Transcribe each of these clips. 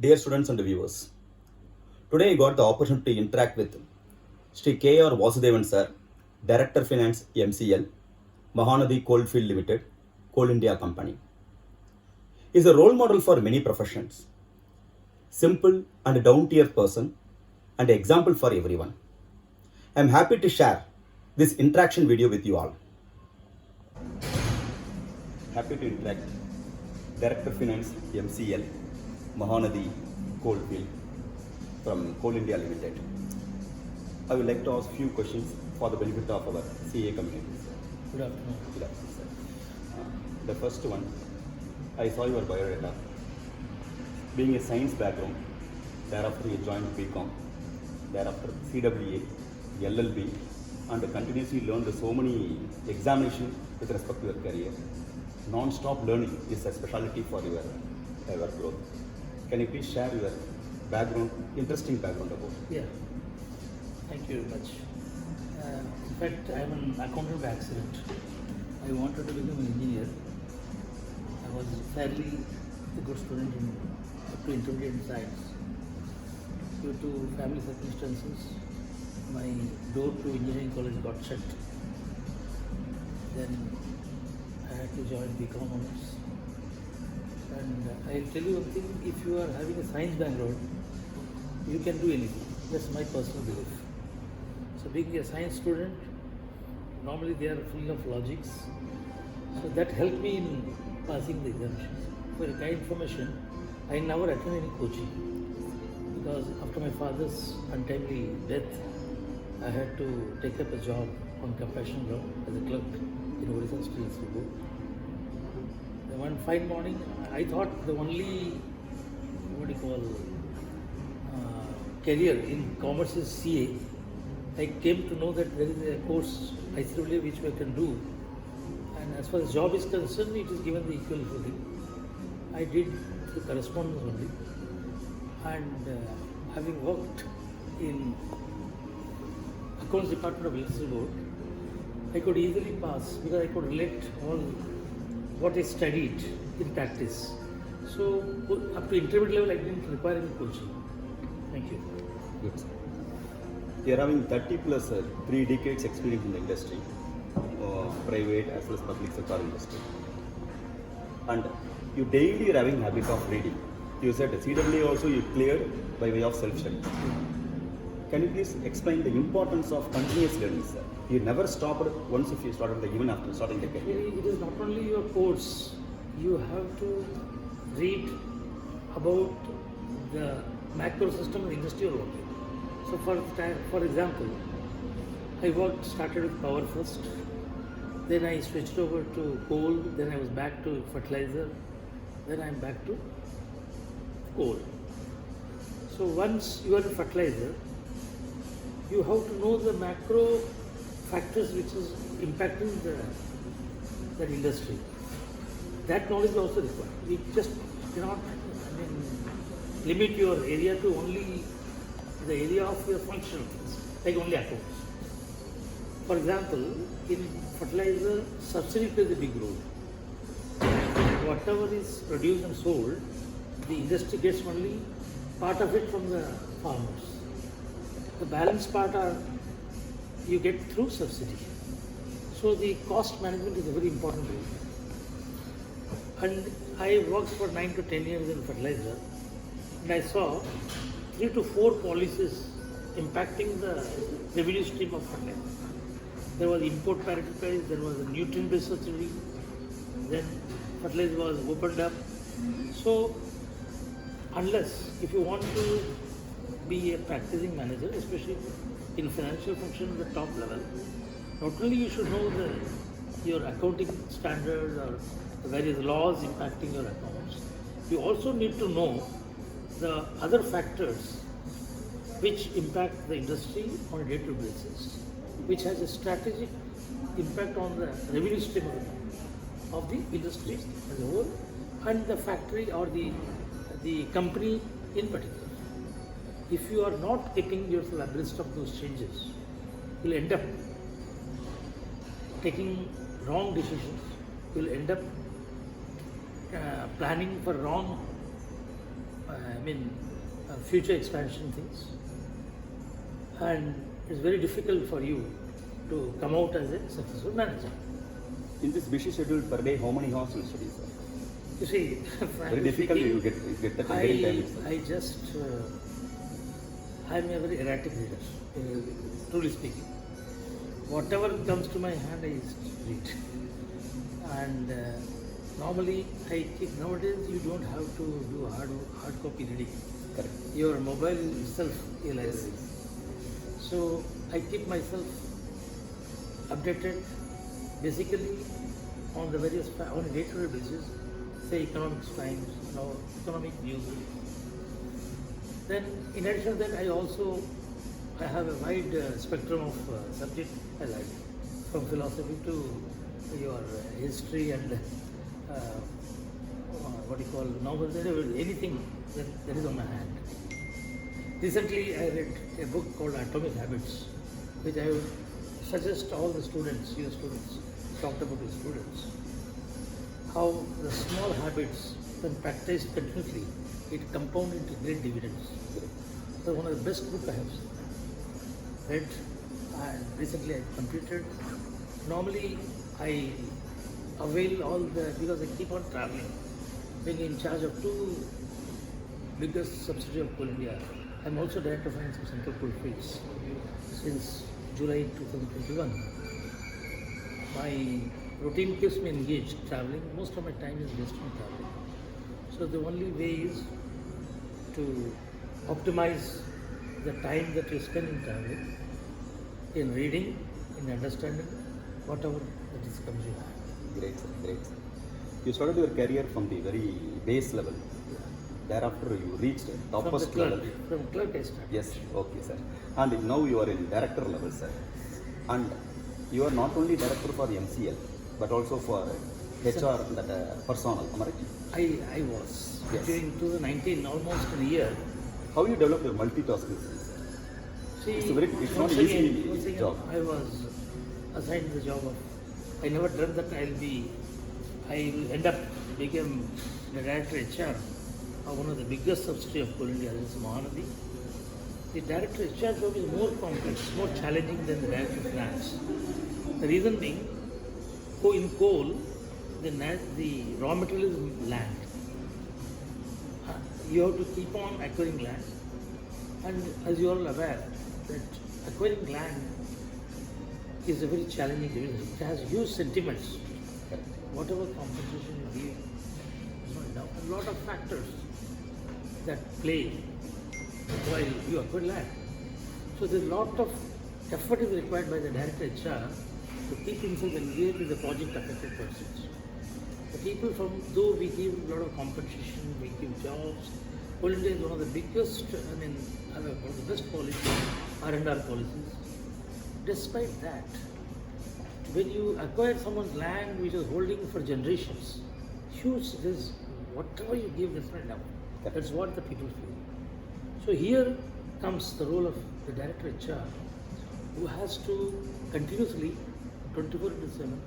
Dear students and viewers, today I got the opportunity to interact with Sri K.R. Vasudevan sir, Director Finance MCL, Mahanadi Coalfield Limited, Coal India Company. He is a role model for many professions, simple and down-to-earth person and example for everyone. I am happy to share this interaction video with you all. Happy to interact. Director Finance MCL, Mahanadi Coalfield from Coal India Limited. I would like to ask few questions for the benefit of our CA community. Good afternoon. Good afternoon, sir. The first one, I saw your biodata. Being a science background, thereafter you joined BCom, thereafter CWA, LLB, and continuously learned so many examinations with respect to your career. Non-stop learning is a specialty for your growth. Can you please share your background, interesting background about it? Yeah, thank you very much. In fact, I am an accountant by accident. I wanted to become an engineer. I was fairly a good student up to intermediate in science. Due to family circumstances, my door to engineering college got shut. Then I had to join BCom honors. And I'll tell you one thing, if you are having a science background, you can do anything. That's my personal belief. So being a science student, normally they are full of logics. So that helped me in passing the examinations. For your kind information, I never attended any coaching because after my father's untimely death, I had to take up a job on compassion ground as a clerk in Odisha Steel Board. Then one fine morning, I thought the only career in commerce is CA. I came to know that there is a course ICW which we can do, and as far as job is concerned, it is given the equal footing. I did the correspondence only, and having worked in accounts department of electricity board, I could easily pass because I could relate all what I studied in practice. So up to intermediate level, I didn't require any coaching. Thank you. Good, sir. You are having 30 plus 3 decades experience in the industry, private as well as public sector industry. And you daily are having habit of reading. You said CWA also you cleared by way of self-study. Can you please explain the importance of continuous learning, sir? You never stopped once if you started even after starting the career. It is not only your course, you have to read about the macro system of the industry you're working. So for example, I started with power first, then I switched over to coal, then I was back to fertilizer, then I'm back to coal. So once you are in fertilizer, you have to know the macro factors which is impacting that industry. That knowledge is also required. You just cannot limit your area to only the area of your functional things, like only accounts. For example, in fertilizer, subsidy plays a big role. Whatever is produced and sold, the industry gets only part of it from the farmers. The balance part you get through subsidy. So the cost management is a very important role. And I worked for 9 to 10 years in fertilizer, and I saw 3 to 4 policies impacting the revenue stream of fertilizer. There was import parity price, there was a nutrient-based subsidy, then fertilizer was opened up. So, if you want to be a practicing manager, especially in financial function at the top level, not only you should know your accounting standards or the various laws impacting your accounts, you also need to know the other factors which impact the industry on a day-to-day basis, which has a strategic impact on the revenue stream of the industry as a whole and the factory or the company in particular. If you are not getting yourself abreast of those changes, you will end up taking wrong decisions, you will end up planning for wrong future expansion things. And it's very difficult for you to come out as a successful manager. In this busy schedule per day, how many hours you study, sir? You see, Very difficult. You get the very time. I'm a very erratic reader, truly speaking. Whatever comes to my hand, I just read. And normally, nowadays you don't have to do hard copy reading. Correct. Your mobile itself a library. So I keep myself updated, basically on the various on a day-to-day basis, say economics times, economic news. Then in addition to that, I have a wide spectrum of subject I like, from philosophy to your history and novels, anything that is on my hand. Recently, I read a book called Atomic Habits, which I would suggest all the students, your students, talked about the students, how the small habits, when practiced continuously, it compounds into great dividends. So one of the best books I have read, and recently I completed. Normally, I avail all because I keep on traveling, being in charge of two biggest subsidiary of Coal India. I'm also Director of Finance of Central Coalfields since July 2021. My routine keeps me engaged traveling. Most of my time is wasted on traveling. So the only way is to optimize the time that you spend in traveling, in reading, in understanding, whatever that is comes you have. Great, sir. Great, sir. You started your career from the very base level. Thereafter, you reached topmost level. From clerk, I started. Yes, okay, sir. And now you are in director level, sir. And you are not only director for MCL, but also for HR, that personnel. Am I right? I was. Yes. During 2019, almost a year. How you develop your multitasking skills? See, It's not once an easy again, job. I was assigned the job of. I never dreamt that I will end up become the director HR of one of the biggest subsidiary of Coal India, this is Mahanadi. The director HR job is more complex, more challenging than the director of finance. The reason being, in coal, the raw material is land. You have to keep on acquiring land, and as you are all aware, that acquiring land is a very challenging business. It has huge sentiments. Whatever compensation you give is not enough. A lot of factors that play while you acquire land. So there's a lot of effort is required by the director HR to keep himself engaged with the project affected persons. The people though we give a lot of compensation, we give jobs, Coal India is one of the biggest, one of the best policies, R&R policies. Despite that, when you acquire someone's land which is holding for generations, huge risk, whatever you give, that's not enough. That's what the people feel. So here comes the role of the director HR, who has to continuously, 24/7,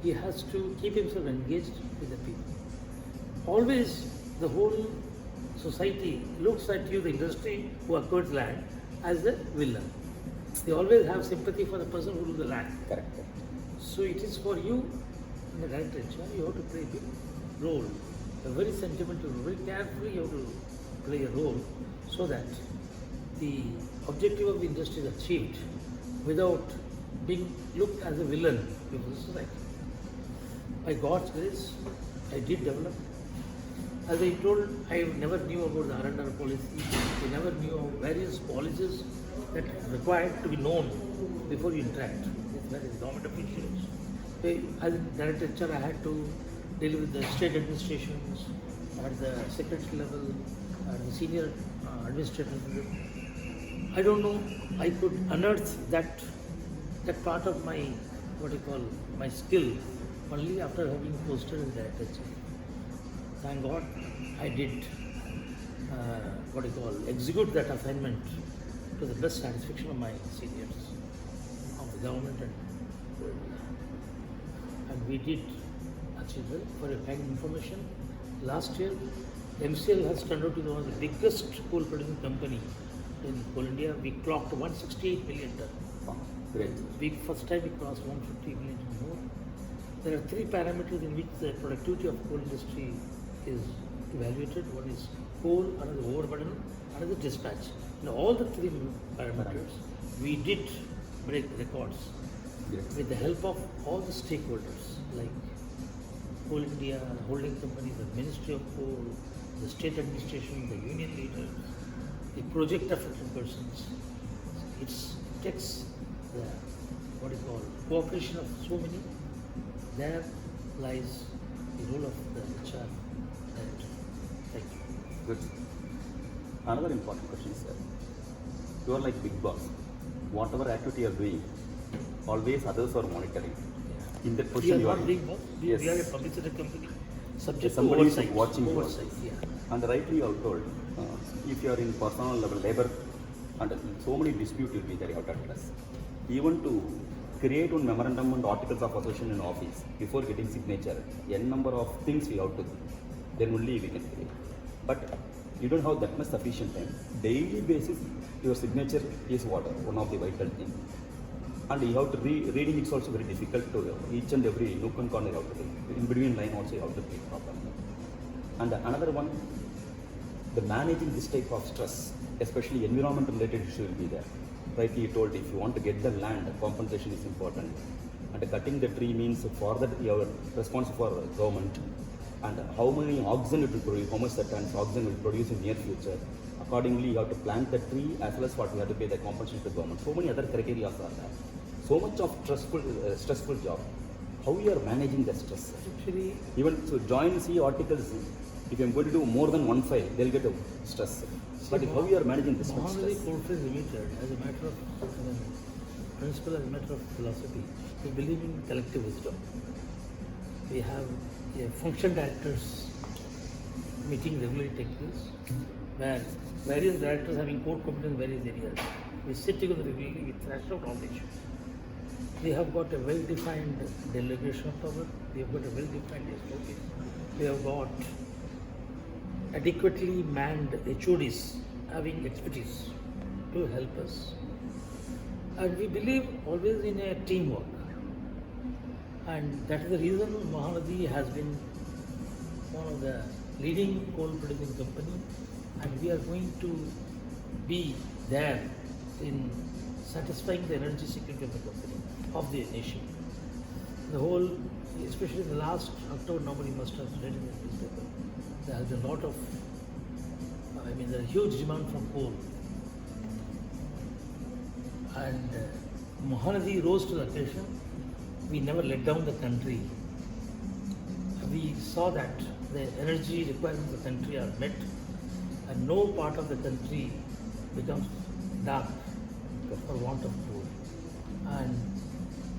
he has to keep himself engaged with the people. Always the whole society looks at you, the industry who acquires land, as a villain. They always have sympathy for the person who owns the land. Correct. So it is for you, in the director HR, you have to play a big role, a very sentimental, very carefully you have to play a role so that the objective of the industry is achieved without being looked as a villain before the society. By God's grace, I did develop. As I told, I never knew about the R&R policy. I never knew of various policies that are required to be known before you interact with various government officials. As a director HR, I had to deal with the state administrations at the secretary level, at the senior administrator level. I don't know, I could unearth that part of my, my skill only after having posted as director HR. Thank God I did execute that assignment to the best satisfaction of my seniors, of the government, and we did achieve well. For your kind information, last year MCL has turned out to be one of the biggest coal producing company in coal India. We clocked 168 million ton. Wow, great. First time we crossed 150 million ton more. There are three parameters in which the productivity of coal industry is evaluated. One is coal, another overburden, another dispatch. In all the three parameters, we did break records Yes. with the help of all the stakeholders like Coal India, holding companies, the Ministry of Coal, the state administration, the union leaders, the project affected persons. It takes the what you call cooperation of so many. There lies the role of the HR director. Thank you. Good. Another important question, sir. You are like big boss. Whatever activity you are doing, always others are monitoring. In that We are position you are not in. big boss. Yes. We are a publicity company. Subject to Somebody is oversight. watching you. Oversight, yeah. And rightly you have told, if you are in personal level labor, and so many disputes will be there, you have to address. Even to create one memorandum and articles of association in office, before getting signature, n number of things we have to do, then only we can create. But you don't have that much sufficient time. Daily basis, your signature is one of the vital things. And you have to reading it's also very difficult to each and every nook and corner you have to read. In between line also you have to read properly. And another one, the managing this type of stress, especially environment related issue will be there. Rightly you told, if you want to get the land, compensation is important. And cutting the tree means for that you are responsible for government. And how many oxygen it will produce, how much the tons oxygen will produce in near future. Accordingly, you have to plant the tree as well as what you have to pay the compensation to the government. So many other criteria are there. So much of stressful job. How you are managing the stress? Actually, Even so, join C articles. If I'm going to do more than one file, they'll get a stress. But how you are managing this much Mahanadi stress? Coalfields Limited, as a matter of principle, as a matter of philosophy, we believe in collective wisdom. We have a function directors meeting regularly take place, where various directors having core competence in various areas. We sit together regularly, we thrash out all the issues. We have got a well-defined delegation of power, we have got a well-defined SOP, we have got adequately manned HODs having expertise to help us. And we believe always in a teamwork. And that is the reason Mahanadi has been one of the leading coal producing company, and we are going to be there in satisfying the energy security of the company, of the nation. The whole, especially in the last October, nobody must have read in the newspaper. There has been a lot of, there is huge demand from coal. And Mahanadi rose to the occasion. We never let down the country. We saw that the energy requirements of the country are met and no part of the country becomes dark for want of coal. And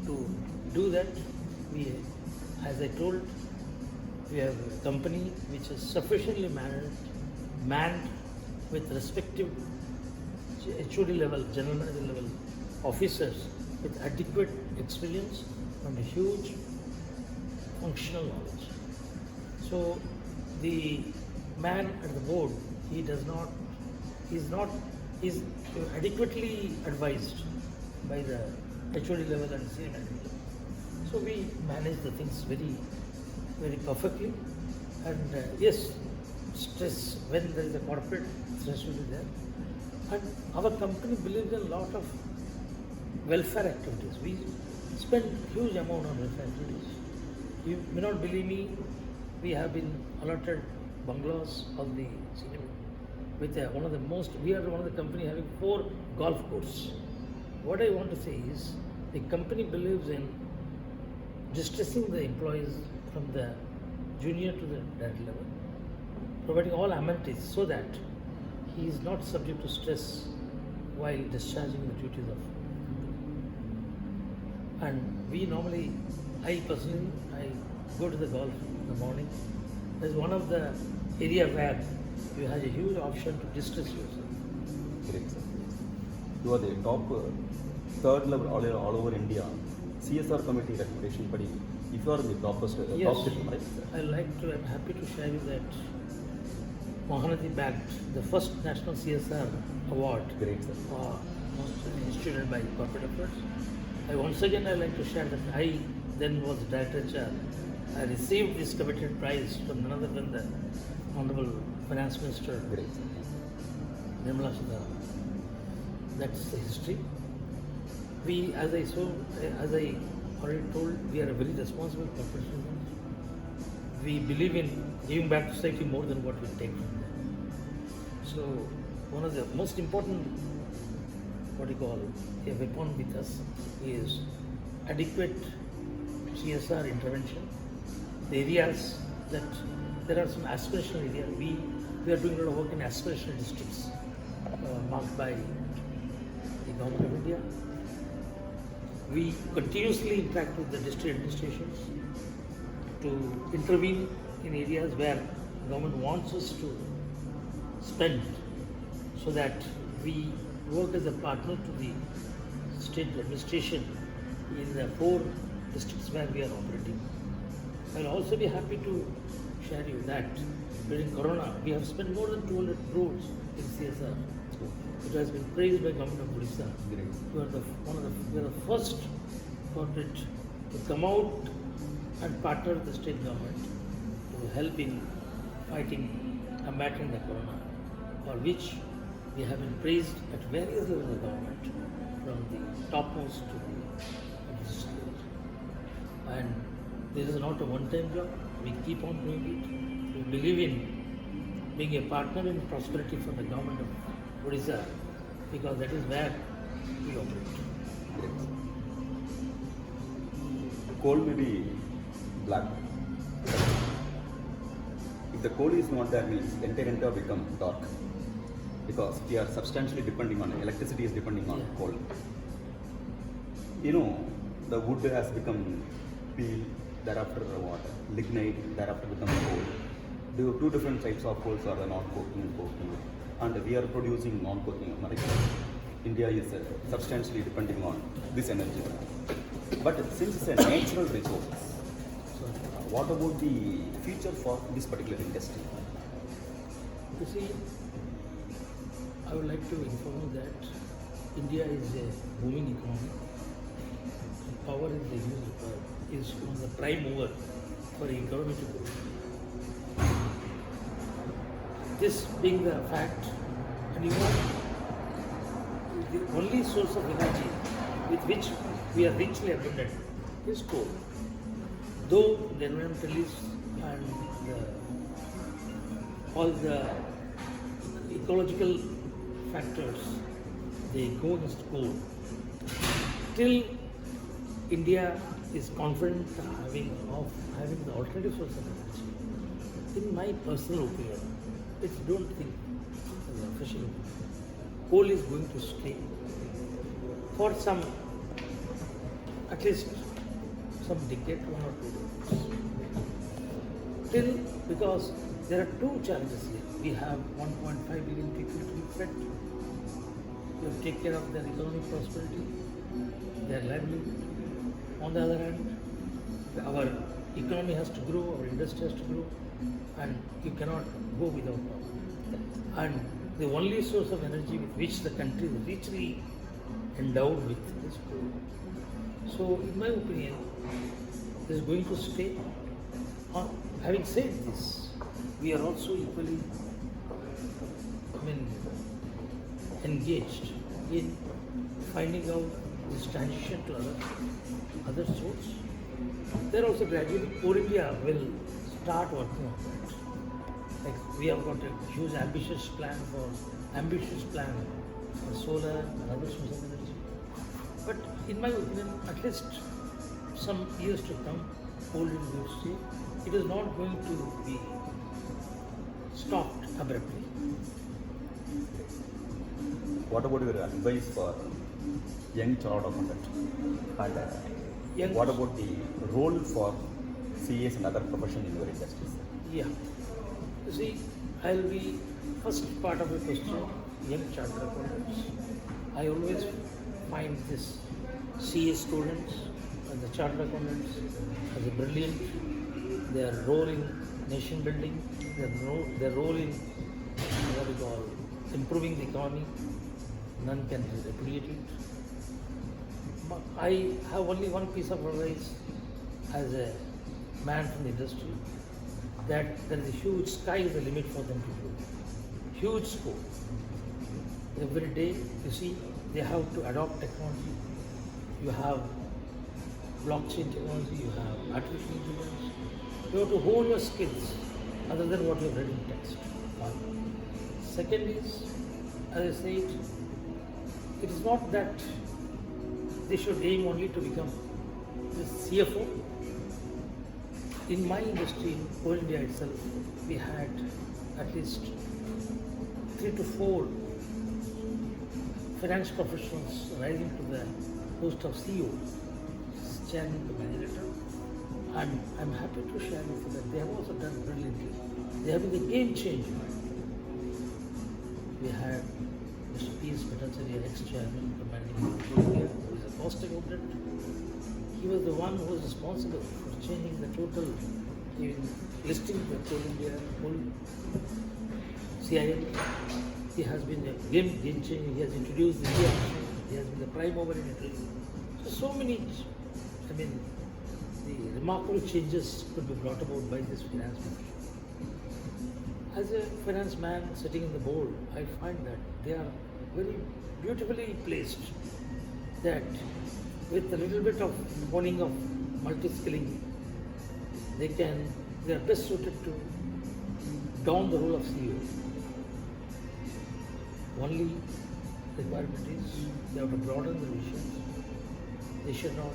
to do that, we, as I told, we have a company which is sufficiently manned with respective HOD level, general manager level officers with adequate experience and a huge functional knowledge. So the man at the board, he is adequately advised by the HOD level and senior management level. So we manage the things very, very perfectly. And yes, stress, when there is a corporate, stress will be there. And our company believes in a lot of welfare activities. We spend huge amount on welfare activities. You may not believe me, we have been allotted bungalows of the city with one of the most, we are one of the company having 4 golf courses. What I want to say is, the company believes in distressing the employees from the junior to the director level, providing all amenities so that he is not subject to stress while discharging the duties of. And we normally, I personally, I go to the golf in the morning. There's one of the area where you have a huge option to distress yourself. Great, sir. You are the top third level all over India CSR committee recommendation, but if you are in the top Yes, system, right? I'm happy to share you that Mahanadi bagged the first national CSR award Great, sir. instituted by corporate affairs. Once again I like to share that I then was director general. I received this coveted prize from none other than the Honorable Finance Minister Great. Nirmala Sitharaman. That's the history. We, as I already told, we are a very responsible corporation. We believe in giving back to society more than what we take from them. So, one of the most important, a weapon with us is adequate CSR intervention. The areas that there are some aspirational areas. We are doing a lot of work in aspirational districts marked by the Government of India. We continuously interact with the district administrations to intervene in areas where the government wants us to spend, so that we work as a partner to the state administration in the 4 districts where we are operating. I'll also be happy to share you that during Corona, we have spent more than 200 crores in CSR. It has been praised by Government of Odisha. We are the first corporate to come out and partner with the state government to help in combating the Corona, for which we have been praised at various levels of government, from the topmost to the least level. And this is not a one-time job. We keep on doing it. We believe in being a partner in prosperity for the government of Odisha, because that is where we operate. Great. Coal may be black. If the coal is not there, means entire India become dark, because we are substantially depending on electricity is depending on coal. The wood has become peel, thereafter lignite, thereafter become coal. There are 2 different types of coals, are the non-coking and coking, and we are producing non-coking. India is substantially depending on this energy. But since it's a natural resource, what about the future for this particular industry? You see, I would like to inform you that India is a booming economy. Power is one of the prime mover for the economy to grow. This being the fact, and the only source of energy with which we are richly abundant is coal. Though the environmentalists and all the ecological factors, they go against coal, till India is confident of having the alternative source of energy. In my personal opinion, I don't think, as an official opinion, coal is going to stay for some, at least some decade, 1 or 2 decades. Till, because there are 2 challenges here. We have 1.5 billion people to be fed. We have to take care of their economic prosperity, their livelihood. On the other hand, our economy has to grow, our industry has to grow, and you cannot go without power. And the only source of energy with which the country is richly endowed with is coal. So, in my opinion, it is going to stay. Having said this, we are also equally engaged in finding out this transition to other source. There also gradually Core India will start working on that. Like, we have got a huge ambitious plan for solar and other sources of energy. But in my opinion, at least some years to come, coal will stay. It is not going to be stopped abruptly. What about your advice for young child accountant? And what about the role for CAs and other professions in your industry? Yeah. You see, I'll be first part of the question, young chartered accountants. I always find this CA students and the chartered accountants as a brilliant. Their role in nation building, their role in call improving the economy, none can replicate it. But I have only one piece of advice as a man from the industry, that there is a huge sky is the limit for them to grow. Huge scope. Every day you see they have to adopt technology. You have blockchain technology, you have artificial intelligence. You have to hone your skills other than what you have read in text. One. Second is, as I said, it is not that they should aim only to become the CFO. In my industry, in Coal India itself, we had at least 3 to 4 finance professionals rising to the post of CEO, chairman to manager. And I'm happy to share with you that they have also done brilliantly. They have been the game changer. We had Mr. P.S. Bhattacharya, ex-chairman for managing Coal India, who is a cost accountant. He was the one who was responsible for changing the total, even listing the Coal India, whole CIL. He has been a game changer. He has introduced the India. He has been the prime mover in Italy. So many, the remarkable changes could be brought about by this finance profession. As a finance man sitting in the board, I find that they are very beautifully placed, that with a little bit of honing of multi-skilling, they are best suited to don the role of CEO. Only requirement is they have to broaden the visions. They should not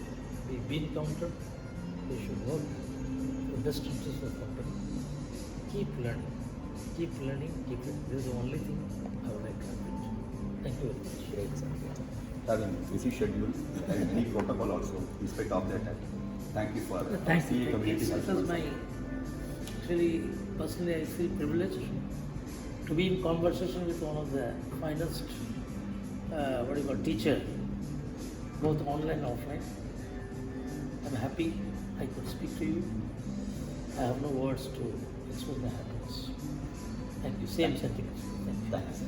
be bean counter. They should work for the best interest of the company. Keep learning. Keep learning. Keep it. This is the only thing I would like to admit. Thank you very much. Great, sir. Having busy schedule and deep protocol also, in spite of that. Thank you for Thank CA you. community. It was my, actually, personally, I feel privileged to be in conversation with one of the finest, teacher, both online and offline. I'm happy I could speak to you. I have no words to express my happiness. Thank you. Same sentiments. Thank you. Thank you, sir.